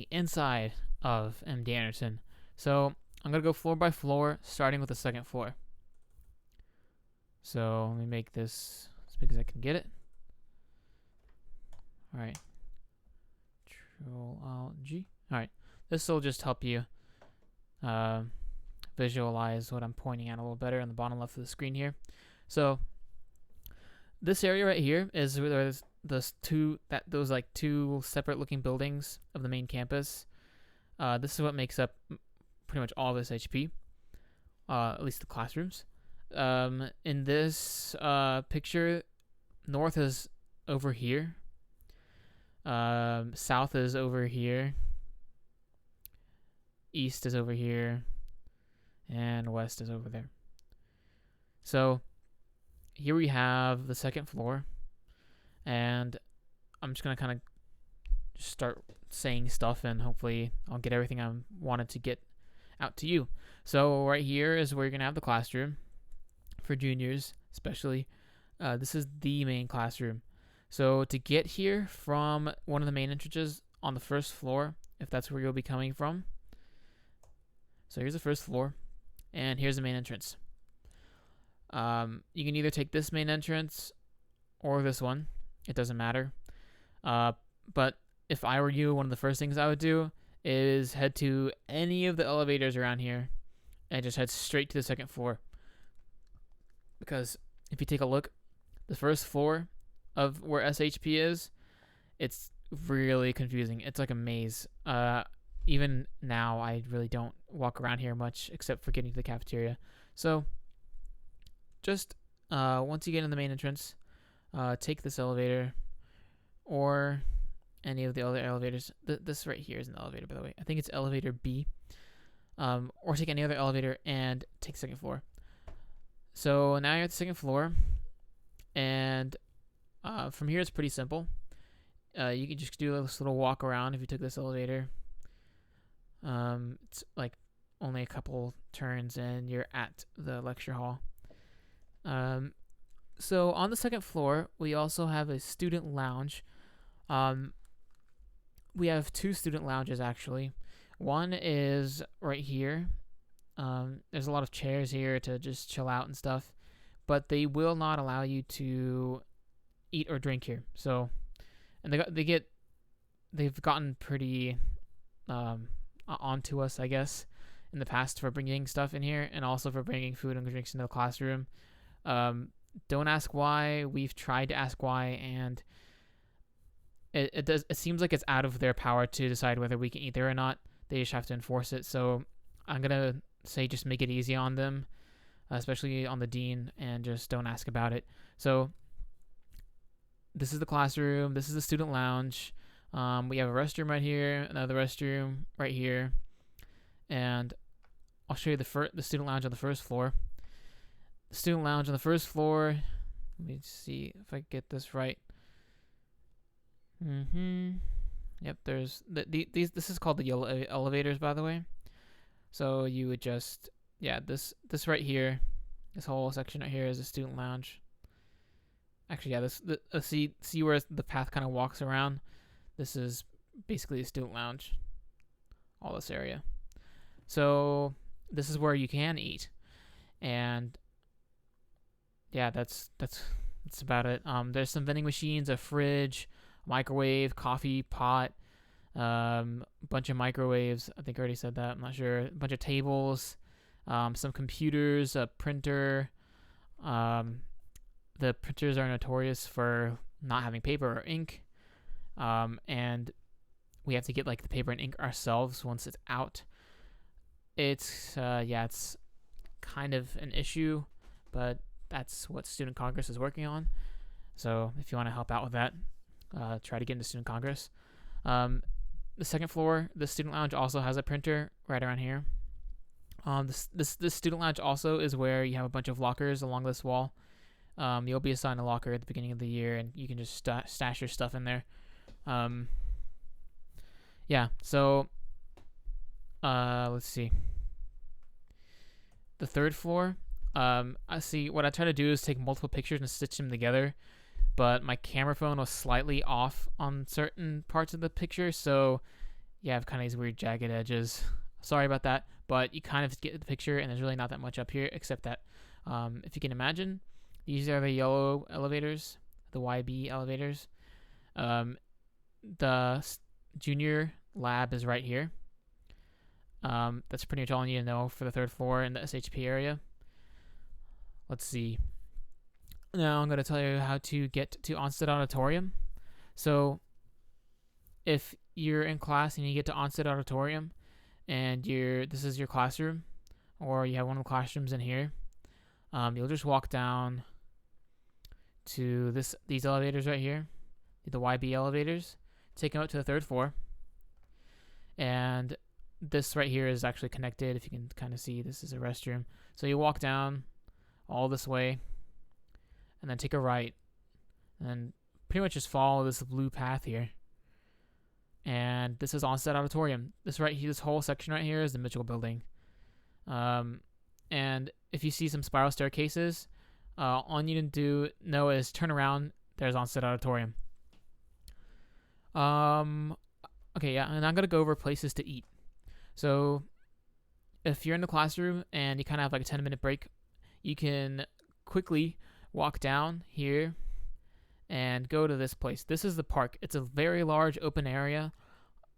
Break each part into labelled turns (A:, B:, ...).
A: the inside of MD Anderson. So I'm going to go floor by floor, starting with the second floor. So let me make this as big as I can get it. Alright. Control-Alt-G. Alright. This will just help you visualize what I'm pointing at a little better on the bottom left of the screen here. So this area right here is where there's those two separate looking buildings of the main campus. This is what makes up pretty much all of this HP, at least the classrooms. In this picture, north is over here, south is over here, east is over here, and west is over there. So here we have the second floor, and I'm just going to kind of start saying stuff, and hopefully I'll get everything I wanted to get out to you. So right here is where you're going to have the classroom for juniors especially. This is the main classroom. So to get here from one of the main entrances on the first floor, if that's where you'll be coming from. So here's the first floor, and here's the main entrance. You can either take this main entrance or this one. It doesn't matter. But if I were you, one of the first things I would do is head to any of the elevators around here and just head straight to the second floor. Because if you take a look, the first floor of where SHP is, it's really confusing. It's like a maze. Even now, I really don't walk around here much except for getting to the cafeteria. So just once you get in the main entrance, take this elevator or any of the other elevators. This right here is an elevator, by the way. I think it's elevator B. Or take any other elevator and take the second floor. So now you're at the second floor, and from here it's pretty simple. You can just do this little walk around if you took this elevator. It's like only a couple turns and you're at the lecture hall. So on the second floor, we also have a student lounge. We have two student lounges actually. One is right here. There's a lot of chairs here to just chill out and stuff, but they will not allow you to eat or drink here. So, and they've gotten pretty onto us, I guess, in the past for bringing stuff in here and also for bringing food and drinks into the classroom. Don't ask why. We've tried to ask why, and it seems like it's out of their power to decide whether we can eat there or not. They just have to enforce it. So I'm gonna say just make it easy on them, especially on the dean, and just don't ask about it. So this is the classroom. This is the student lounge. We have a restroom right here, another restroom right here, and I'll show you the student lounge on the first floor. The student lounge on the first floor. Let me see if I get this right. Yep, there's these. This is called the yellow elevators, by the way. So you would just, this right here, this whole section right here is a student lounge. Actually, see where the path kind of walks around. This is basically a student lounge. All this area. So this is where you can eat, and that's about it. There's some vending machines, a fridge, microwave, coffee pot, bunch of microwaves. I think I already said that. I'm not sure. A bunch of tables, some computers, a printer. The printers are notorious for not having paper or ink, and we have to get like the paper and ink ourselves once it's out. It's it's kind of an issue, but that's what Student Congress is working on. So if you want to help out with that, try to get into Student Congress. The second floor, the student lounge also has a printer right around here. This student lounge also is where you have a bunch of lockers along this wall. You'll be assigned a locker at the beginning of the year, and you can just stash your stuff in there. So let's see. The third floor, what I try to do is take multiple pictures and stitch them together, but my camera phone was slightly off on certain parts of the picture, so you have kind of these weird jagged edges. Sorry about that, but you kind of get the picture, and there's really not that much up here except that if you can imagine, these are the yellow elevators, the YB elevators. The junior lab is right here. That's pretty much all you need to know for the 3rd floor in the SHP area. Let's see. Now I'm going to tell you how to get to Onsted Auditorium. So if you're in class and you get to Onsted Auditorium and this is your classroom, or you have one of the classrooms in here, you'll just walk down to these elevators right here, the YB elevators, take them up to the 3rd floor. And this right here is actually connected. If you can kind of see, this is a restroom. So you walk down all this way and then take a right and then pretty much just follow this blue path here. And this is Onsted Auditorium. This whole section right here is the Mitchell Building. And if you see some spiral staircases, all you need to know is turn around. There's Onsted Auditorium. Okay, yeah, and I'm gonna go over places to eat. So if you're in the classroom and you kind of have like a 10-minute break, you can quickly walk down here and go to this place. This is the park. It's a very large open area.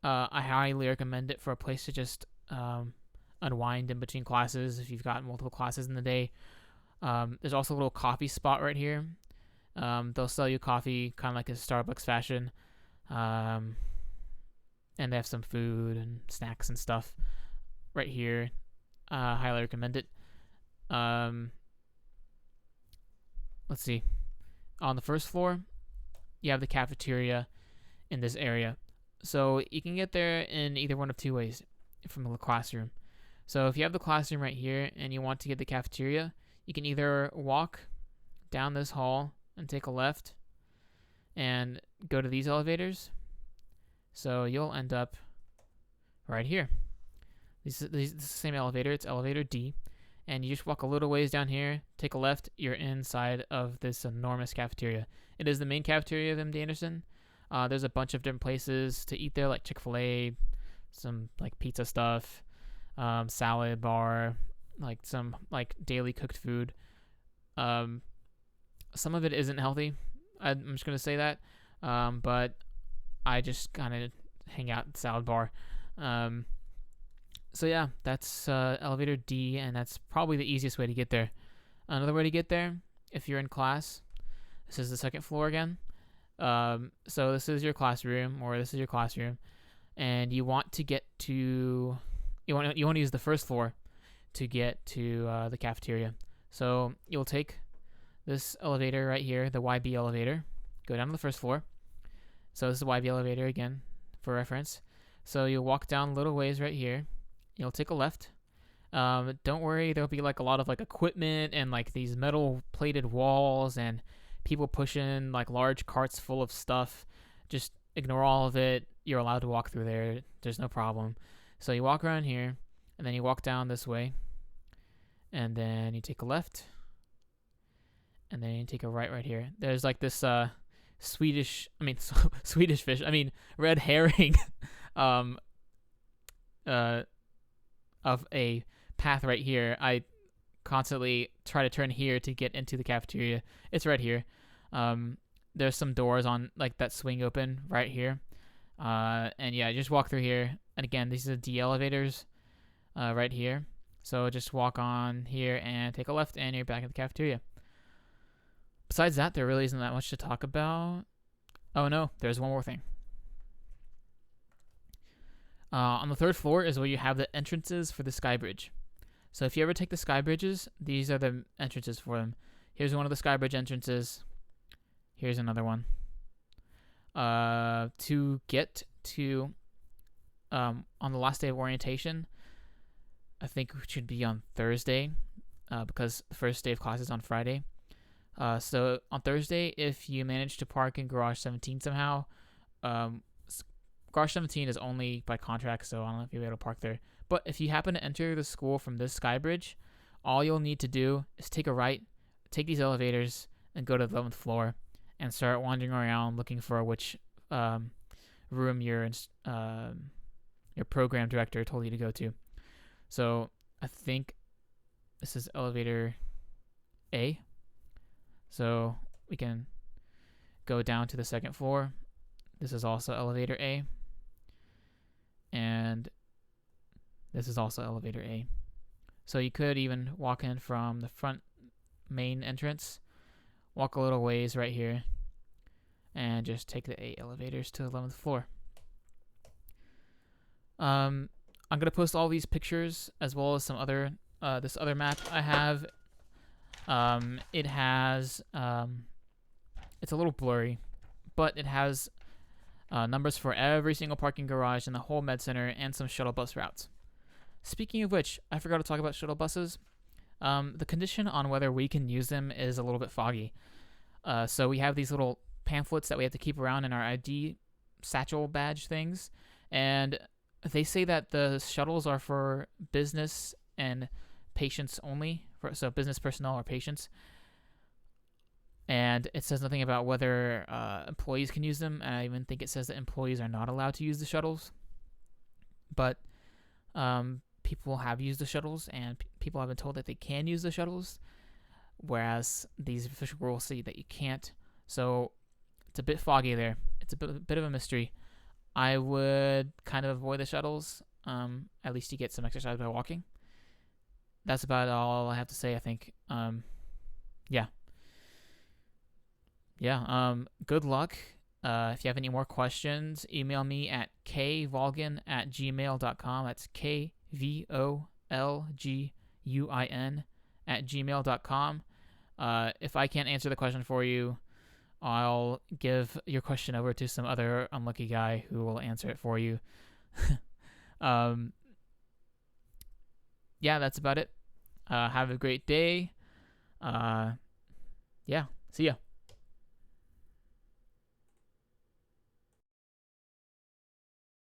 A: I highly recommend it for a place to just unwind in between classes if you've got multiple classes in the day. There's also a little coffee spot right here. They'll sell you coffee kind of like a Starbucks fashion. And they have some food and snacks and stuff right here. Highly recommend it. Let's see. On the 1st floor, you have the cafeteria in this area. So you can get there in either one of 2 ways from the classroom. So if you have the classroom right here and you want to get the cafeteria, you can either walk down this hall and take a left and go to these elevators. So you'll end up right here. This is the same elevator. It's elevator D. And you just walk a little ways down here, take a left, you're inside of this enormous cafeteria. It is the main cafeteria of MD Anderson. There's a bunch of different places to eat there, like Chick-fil-A, some like pizza stuff, salad bar, like some like daily cooked food. Some of it isn't healthy. I'm just gonna say that. But I just kind of hang out at the salad bar. So yeah, that's elevator D, and that's probably the easiest way to get there. Another way to get there, if you're in class, this is the 2nd floor again. So this is your classroom, and you want to get to, you want to use the 1st floor to get to the cafeteria. So you'll take this elevator right here, the YB elevator, go down to the 1st floor. So this is the YB elevator again, for reference. So you'll walk down a little ways right here. You'll take a left. Don't worry, there'll be like a lot of like equipment and like these metal plated walls and people pushing like large carts full of stuff. Just ignore all of it. You're allowed to walk through there. There's no problem. So you walk around here, and then you walk down this way, and then you take a left, and then you take a right here. There's like this Swedish fish. Red herring. Of a path right here. I constantly try to turn here to get into the cafeteria. It's right here. There's some doors on like that swing open right here. And yeah, just walk through here. And again, these are the D elevators right here. So just walk on here and take a left, and you're back at the cafeteria. Besides that, there really isn't that much to talk about. Oh no, there's one more thing. On the 3rd floor is where you have the entrances for the Sky Bridge. So if you ever take the Sky Bridges, these are the entrances for them. Here's one of the Sky Bridge entrances. Here's another one. To get to, on the last day of orientation, I think it should be on Thursday, because the first day of class is on Friday. So on Thursday, if you manage to park in Garage 17 somehow, Garage 17 is only by contract, so I don't know if you'll be able to park there. But if you happen to enter the school from this Sky Bridge, all you'll need to do is take a right, take these elevators, and go to the 11th floor, and start wandering around looking for which room you're your program director told you to go to. So I think this is elevator A. So we can go down to the second floor. This is also elevator A. And this is also elevator A. So you could even walk in from the front main entrance, walk a little ways right here, and just take the 8 elevators to the 11th floor. I'm gonna post all these pictures as well as some other this other map I have. It has it's a little blurry, but it has numbers for every single parking garage in the whole med center and some shuttle bus routes. Speaking of which, I forgot to talk about shuttle buses. The condition on whether we can use them is a little bit foggy. So we have these little pamphlets that we have to keep around in our ID satchel badge things, and they say that the shuttles are for business and patients only, so business personnel or patients. And it says nothing about whether employees can use them. And I even think it says that employees are not allowed to use the shuttles. But people have used the shuttles, and people have been told that they can use the shuttles, whereas these official rules say that you can't. So it's a bit foggy there. It's a bit of a mystery. I would kind of avoid the shuttles. At least you get some exercise by walking. That's about all I have to say, I think. Yeah. Good luck. If you have any more questions, email me at kvolguin@gmail.com. That's KVOLGUIN@gmail.com. If I can't answer the question for you, I'll give your question over to some other unlucky guy who will answer it for you. Yeah, that's about it. Have a great day. See ya.